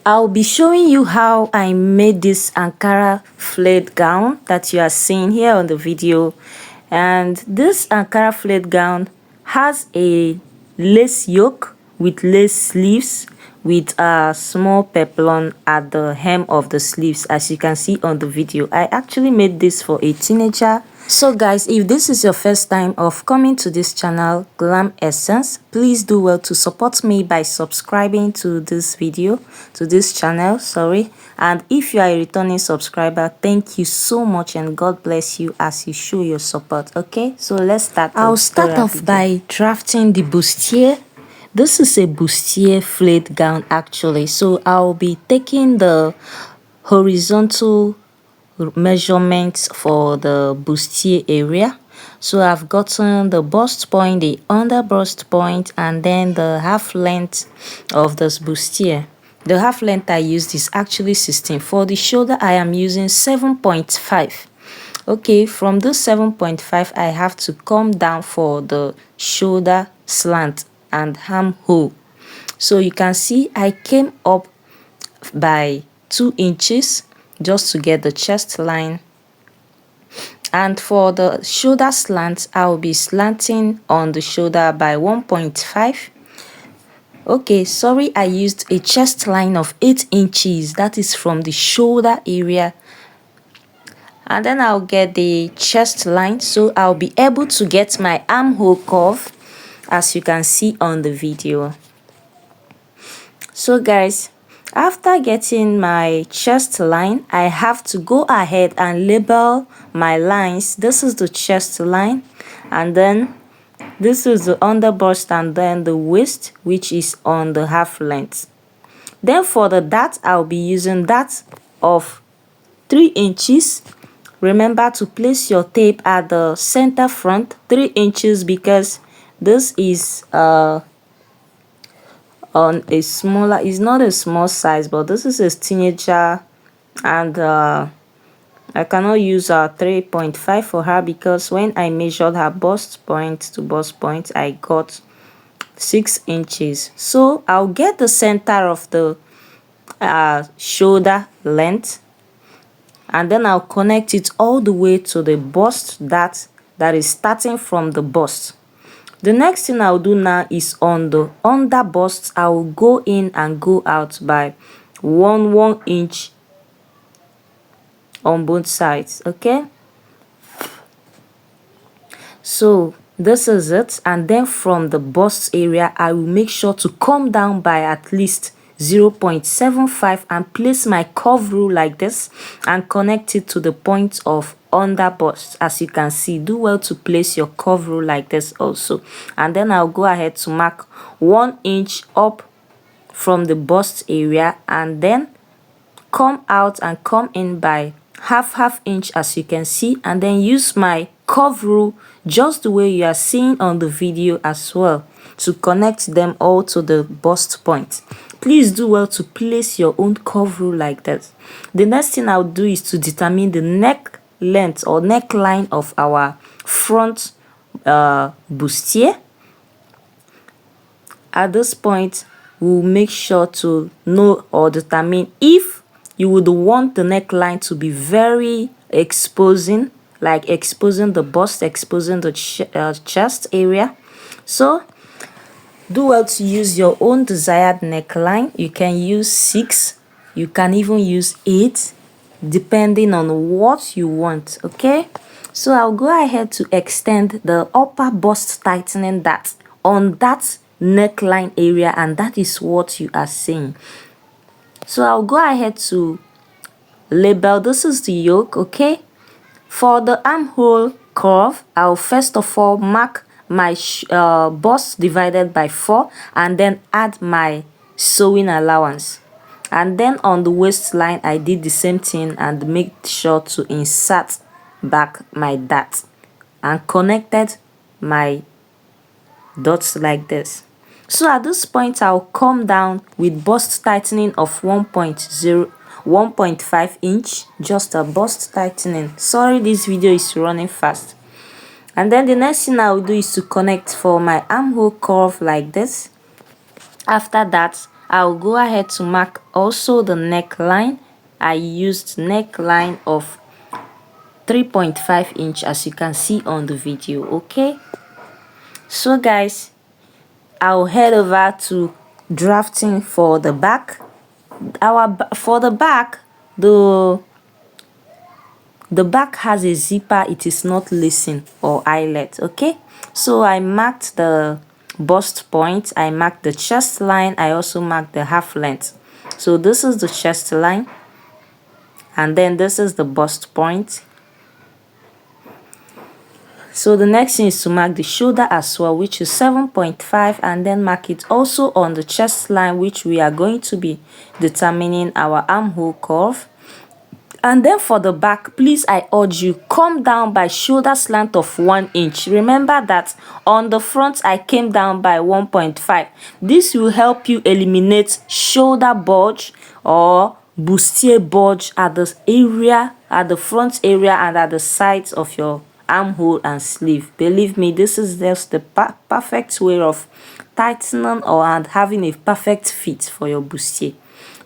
I'll be showing you how I made this Ankara flared gown that you are seeing here on the video. And this Ankara flared gown has a lace yoke with lace sleeves with a small peplon at the hem of the sleeves, as you can see on the video. I actually made this for a teenager. So guys, if this is your first time of coming to this channel, Glam Essence, please do well to support me by subscribing to this video, to this channel, sorry. And if you are a returning subscriber, thank you so much and God bless you as you show your support. Okay, so let's start. I'll start off by drafting the bustier. This is a bustier flared gown actually, so I'll be taking the horizontal measurements for the bustier area. So I've gotten the bust point, the under bust point, and then the half length of this bustier. The half length I used is actually 16. For the shoulder I am using 7.5. Okay, from this 7.5 I have to come down for the shoulder slant and armhole. So you can see I came up by 2 inches just to get the chest line. And for the shoulder slant, I'll be slanting on the shoulder by 1.5. Okay, sorry, I used a chest line of 8 inches. That is from the shoulder area. And then I'll get the chest line, so I'll be able to get my armhole curve, as you can see on the video. So guys, after getting my chest line, I have to go ahead and label my lines. This is the chest line, and then this is the under bust, and then the waist, which is on the half length. Then for the dart, I'll be using that of 3 inches. Remember to place your tape at the center front, 3 inches, because this is on a smaller, it's not a small size, but this is a teenager, and I cannot use 3.5 for her, because when I measured her bust point to bust point I got 6 inches. So I'll get the center of the shoulder length, and then I'll connect it all the way to the bust that is starting from the bust. The next thing I'll do now is on the under bust, I will go in and go out by 1 inch on both sides. Okay, so this is it. And then from the bust area, I will make sure to come down by at least 0.75 and place my curve rule like this and connect it to the point of under bust. As you can see, do well to place your curve rule like this also. And then I'll go ahead to mark 1 inch up from the bust area, and then come out and come in by half inch, as you can see, and then use my curve rule just the way you are seeing on the video as well to connect them all to the bust point. Please do well to place your own curve rule like that. The next thing I'll do is to determine the neck length or neckline of our front bustier. At this point, we'll make sure to know or determine if you would want the neckline to be very exposing, like exposing the bust, exposing the chest area. So do well to use your own desired neckline. You can use 6, you can even use 8, depending on what you want. Okay, so I'll go ahead to extend the upper bust tightening that on that neckline area, and that is what you are seeing. So I'll go ahead to label. This is the yoke. Okay, for the armhole curve, I'll first of all mark my bust divided by 4 and then add my sewing allowance. And then on the waistline I did the same thing and make sure to insert back my dart and connected my dots like this. So at this point I'll come down with bust tightening of 1.5 inch, just a bust tightening. Sorry, this video is running fast. And then the next thing I'll do is to connect for my armhole curve like this. After that, I'll go ahead to mark Also the neckline, I used neckline of 3.5 inch as you can see on the video. Okay, so guys, I'll head over to drafting for the back. For the back, the back has a zipper, it is not lacing or eyelet. Okay, so I marked the bust point, I marked the chest line, I also marked the half length. So this is the chest line, and then this is the bust point. So the next thing is to mark the shoulder as well, which is 7.5, and then mark it also on the chest line, which we are going to be determining our armhole curve. And then for the back, please, I urge you, come down by shoulder slant of 1 inch. Remember that on the front I came down by 1.5. This will help you eliminate shoulder bulge or bustier bulge at the front area and at the sides of your armhole and sleeve. Believe me, this is just the perfect way of tightening and having a perfect fit for your bustier.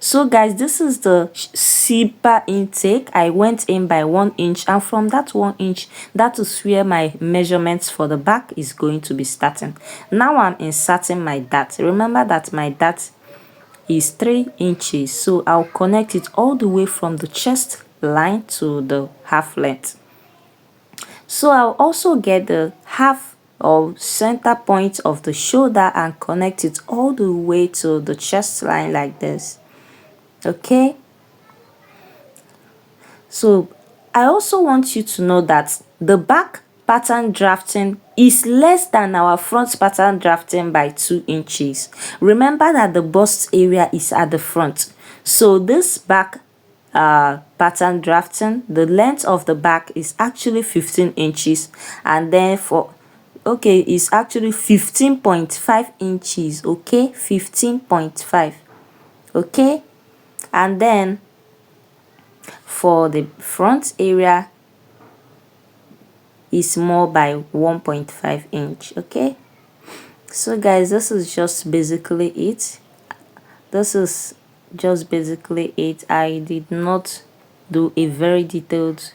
So guys, this is the zipper intake. I went in by 1 inch, and from that 1 inch, that is where my measurements for the back is going to be starting. Now I'm inserting my dart. Remember that my dart is 3 inches, so I'll connect it all the way from the chest line to the half length. So I'll also get the half or center point of the shoulder and connect it all the way to the chest line like this. Okay, so I also want you to know that the back pattern drafting is less than our front pattern drafting by 2 inches. Remember that the bust area is at the front, so this back pattern drafting, the length of the back is actually 15 inches, and then for it's actually 15.5 inches. Okay, 15.5. okay, and then for the front area is more by 1.5 inch. Okay, so guys, this is just basically it. I did not do a very detailed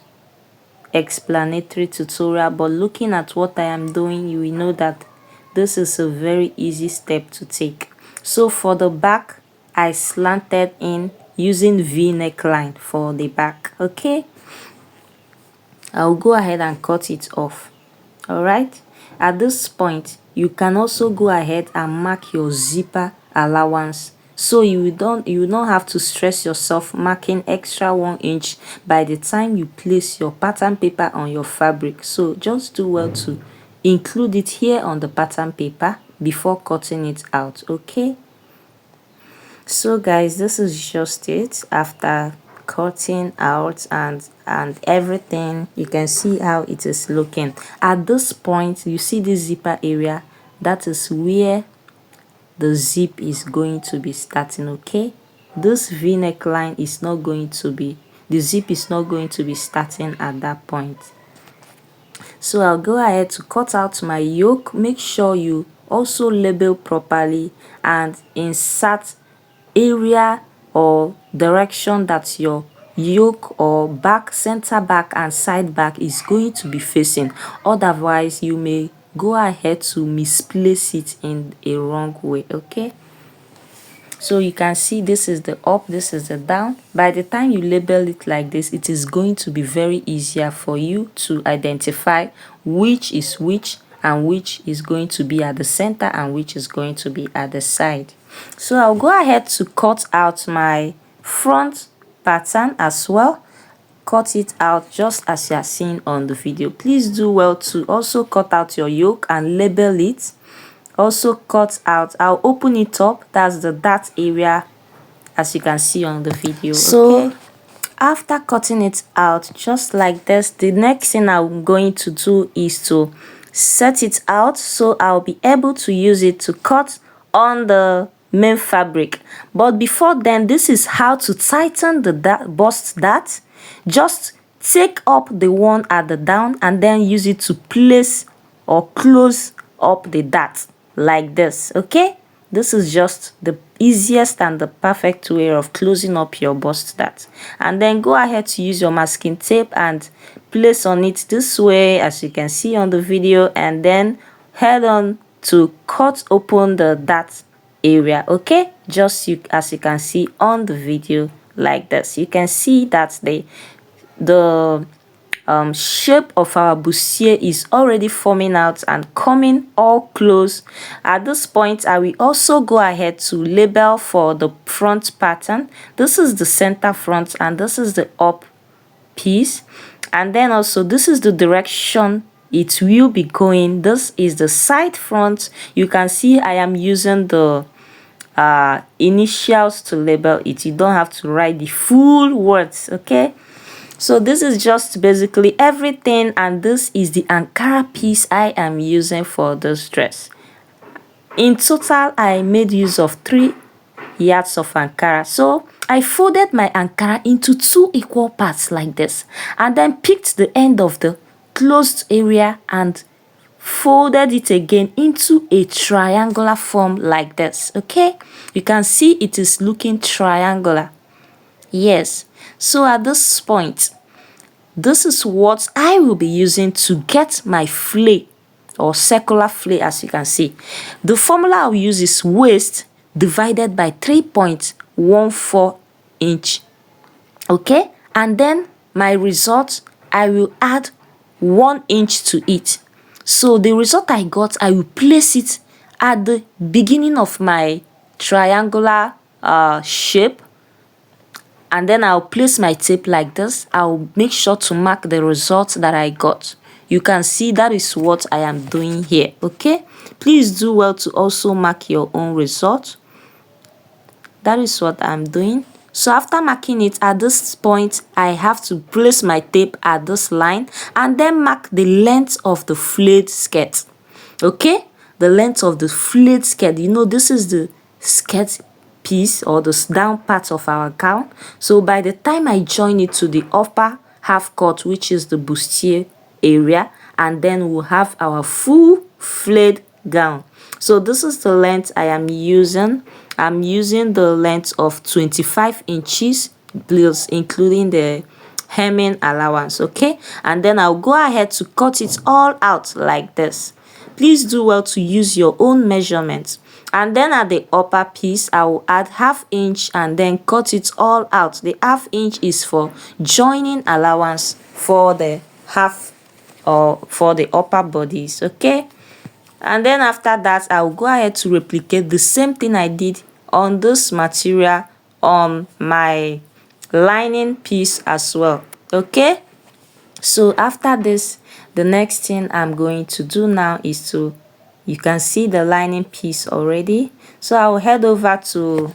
explanatory tutorial, but looking at what I am doing, you will know that this is a very easy step to take. So for the back, I slanted in using V neckline for the back. Okay, I'll go ahead and cut it off. All right, at this point you can also go ahead and mark your zipper allowance, so you don't have to stress yourself marking extra 1 inch by the time you place your pattern paper on your fabric. So just do well to include it here on the pattern paper before cutting it out. Okay, so guys, this is just it. After cutting out and everything, you can see how it is looking. At this point, you see the zipper area, that is where the zip is going to be starting. Okay, this V neckline is not going to be, the zip is not going to be starting at that point. So I'll go ahead to cut out my yoke. Make sure you also label properly and insert area or direction that your yoke or back, center back and side back is going to be facing. Otherwise you may go ahead to misplace it in a wrong way. Okay, so you can see this is the up, this is the down. By the time you label it like this, it is going to be very easier for you to identify which is which and which is going to be at the center and which is going to be at the side. So I'll go ahead to cut out my front pattern as well. Cut it out just as you are seeing on the video. Please do well to also cut out your yoke and label it. Also cut out, I'll open it up, that's the dart area as you can see on the video. So okay, after cutting it out just like this, the next thing I'm going to do is to set it out so I'll be able to use it to cut on the main fabric. But before then, this is how to tighten the bust dart. Just take up the one at the down and then use it to place or close up the dart like this. Okay, this is just the easiest and the perfect way of closing up your bust dart. And then go ahead to use your masking tape and place on it this way, as you can see on the video, and then head on to cut open the dart area. Okay, just as you can see on the video like this. You can see that the shape of our bustier is already forming out and coming all close. At this point, I will also go ahead to label for the front pattern. This is the center front and this is the up piece, and then also this is the direction it will be going. This is the side front. You can see I am using the initials to label it. You don't have to write the full words. Okay, so this is just basically everything, and this is the Ankara piece I am using for this dress. In total, I made use of 3 yards of Ankara. So I folded my Ankara into 2 equal parts like this, and then picked the end of the closed area and folded it again into a triangular form like this. Okay, you can see it is looking triangular. Yes, so at this point, this is what I will be using to get my flay or circular flay. As you can see, the formula I'll use is waist divided by 3.14 inch. Okay, and then my result, I will add 1 inch to it. So the result I got, I will place it at the beginning of my triangular shape, and then I'll place my tape like this. I'll make sure to mark the result that I got. You can see that is what I am doing here. Okay, please do well to also mark your own result. That is what I'm doing. So after marking it, at this point, I have to place my tape at this line and then mark the length of the flayed skirt. Okay, the length of the flayed skirt. You know, this is the skirt piece or the down part of our gown. So by the time I join it to the upper half cut, which is the bustier area, and then we'll have our full flayed gown. So this is the length I am using. I'm using the length of 25 inches, please, including the hemming allowance. Okay, and then I'll go ahead to cut it all out like this. Please do well to use your own measurements. And then at the upper piece, I will add ½ inch and then cut it all out. The ½ inch is for joining allowance for the half or for the upper bodies. Okay, and then after that, I'll go ahead to replicate the same thing I did on this material on my lining piece as well. Okay, so after this, the next thing I'm going to do now is to, you can see the lining piece already. So I'll head over to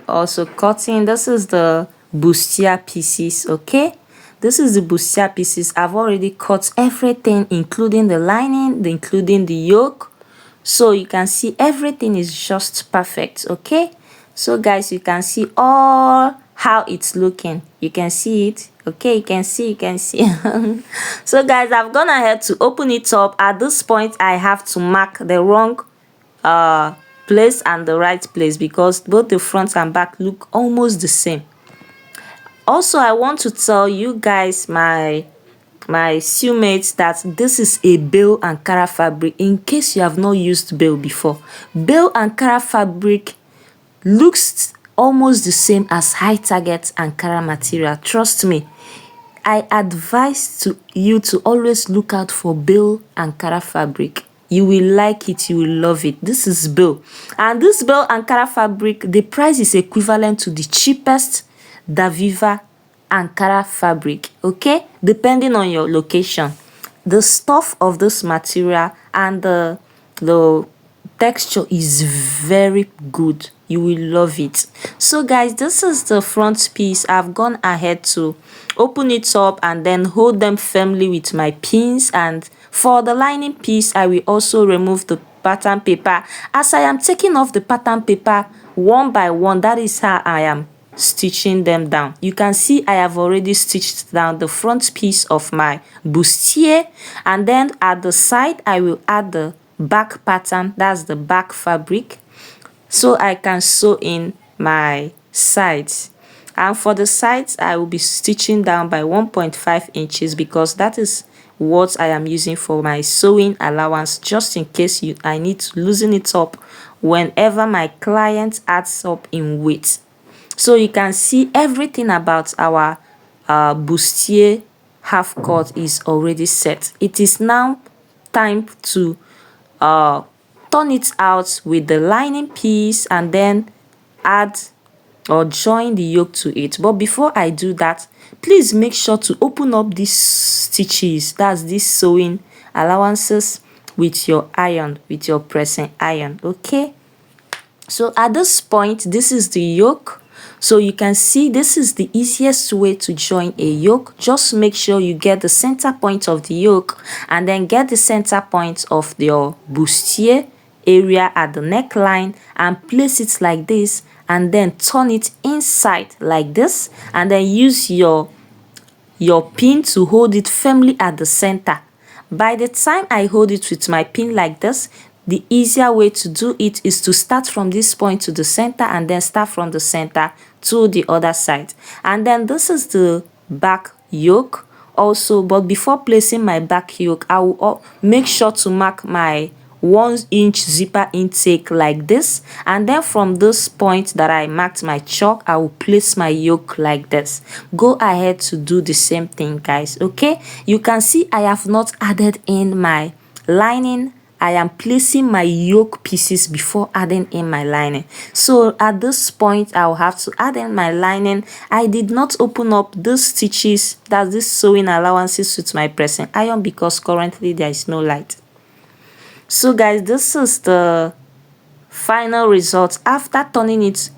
also cutting. This is the bustier pieces. Okay, this is the bustier pieces. I've already cut everything, including the lining, including the yoke. So you can see everything is just perfect. Okay, so guys, you can see all how it's looking. You can see it. Okay, you can see. So guys, I've gone ahead to open it up. At this point, I have to mark the wrong place and the right place because both the front and back look almost the same. Also, I want to tell you guys, my sewmates, that this is a bale Ankara fabric. In case you have not used bale before, bale Ankara fabric looks almost the same as high target Ankara material. Trust me, I advise you to always look out for bale Ankara fabric. You will like it, you will love it. This is bale, and this bale Ankara fabric, the price is equivalent to the cheapest Daviva Ankara fabric. Okay, depending on your location. The stuff of this material and the texture is very good. You will love it. So guys, this is the front piece. I've gone ahead to open it up and then hold them firmly with my pins, and for the lining piece, I will also remove the pattern paper. As I am taking off the pattern paper one by one, that is how I am stitching them down. You can see I have already stitched down the front piece of my bustier, and then at the side I will add the back pattern, that's the back fabric. so I can sew in my sides. And for the sides, I will be stitching down by 1.5 inches because that is what I am using for my sewing allowance, just in case I need to loosen it up whenever my client adds up in weight. So you can see everything about our bustier half cut is already set. It is now time to turn it out with the lining piece and then add or join the yoke to it. But before I do that, please make sure to open up these stitches, that's these sewing allowances, with your iron, with your pressing iron. Okay, so at this point, this is the yoke. So you can see this is the easiest way to join a yoke. Just make sure you get the center point of the yoke and then get the center point of your bustier area at the neckline and place it like this, and then turn it inside like this, and then use your pin to hold it firmly at the center. By the time I hold it with my pin like this, the easier way to do it is to start from this point to the center and then start from the center to the other side. And then this is the back yoke also, but before placing my back yoke, I will make sure to mark my 1-inch zipper intake like this, and then from this point that I marked my chalk, I will place my yoke like this. Go ahead to do the same thing, guys. Okay, you can see I have not added in my lining. I am placing my yoke pieces before adding in my lining. So at this point, I'll have to add in my lining. I did not open up these stitches, that's this sewing allowances, with my pressing iron because currently there is no light. So guys, this is the final result after turning it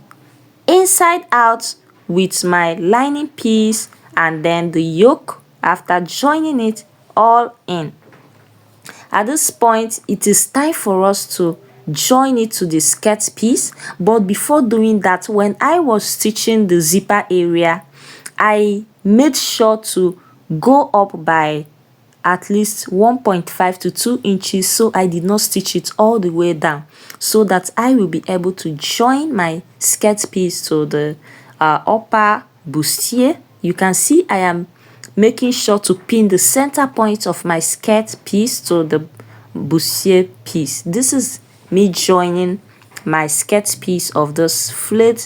inside out with my lining piece and then the yoke after joining it all in. At this point, it is time for us to join it to the skirt piece. But before doing that, when I was stitching the zipper area, I made sure to go up by at least 1.5 to 2 inches, so I did not stitch it all the way down, so that I will be able to join my skirt piece to the upper bustier. You can see I am making sure to pin the center point of my skirt piece to the bustier piece. This is me joining my skirt piece of this flared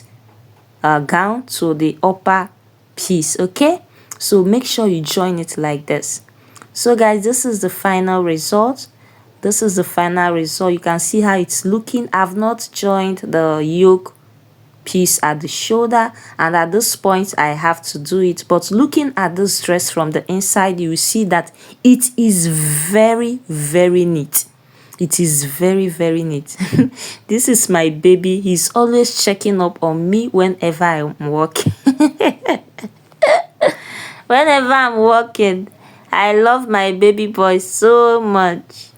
gown to the upper piece. Okay, so make sure you join it like this. So guys, this is the final result. This is the final result. You can see how it's looking. I've not joined the yoke piece at the shoulder, and at this point I have to do it. But looking at this dress from the inside, you will see that it is very, very neat. It is very, very neat. This is my baby. He's always checking up on me whenever I'm walking. Whenever I'm walking, I love my baby boy so much.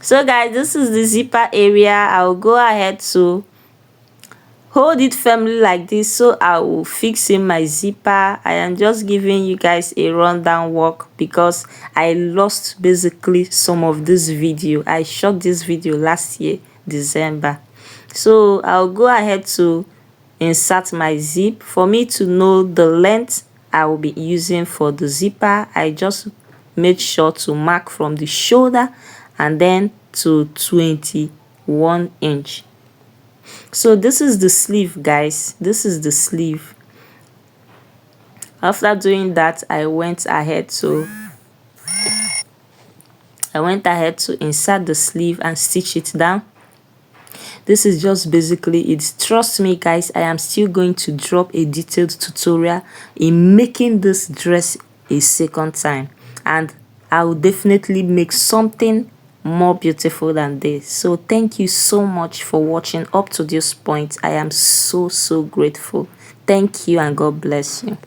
So guys, this is the zipper area. I'll go ahead to hold it firmly like this, so I will fix in my zipper. I am just giving you guys a rundown walk because I lost basically some of this video. I shot this video last year December, so I'll go ahead to insert my zip. For me to know the length I will be using for the zipper, I just made sure to mark from the shoulder and then to 21 inch. So this is the sleeve, guys. This is the sleeve. After doing that, I went ahead to insert the sleeve and stitch it down. This is just basically it. Trust me guys, I am still going to drop a detailed tutorial in making this dress a second time, and I will definitely make something more beautiful than this. So thank you so much for watching up to this point. I am so grateful. Thank you and God bless you.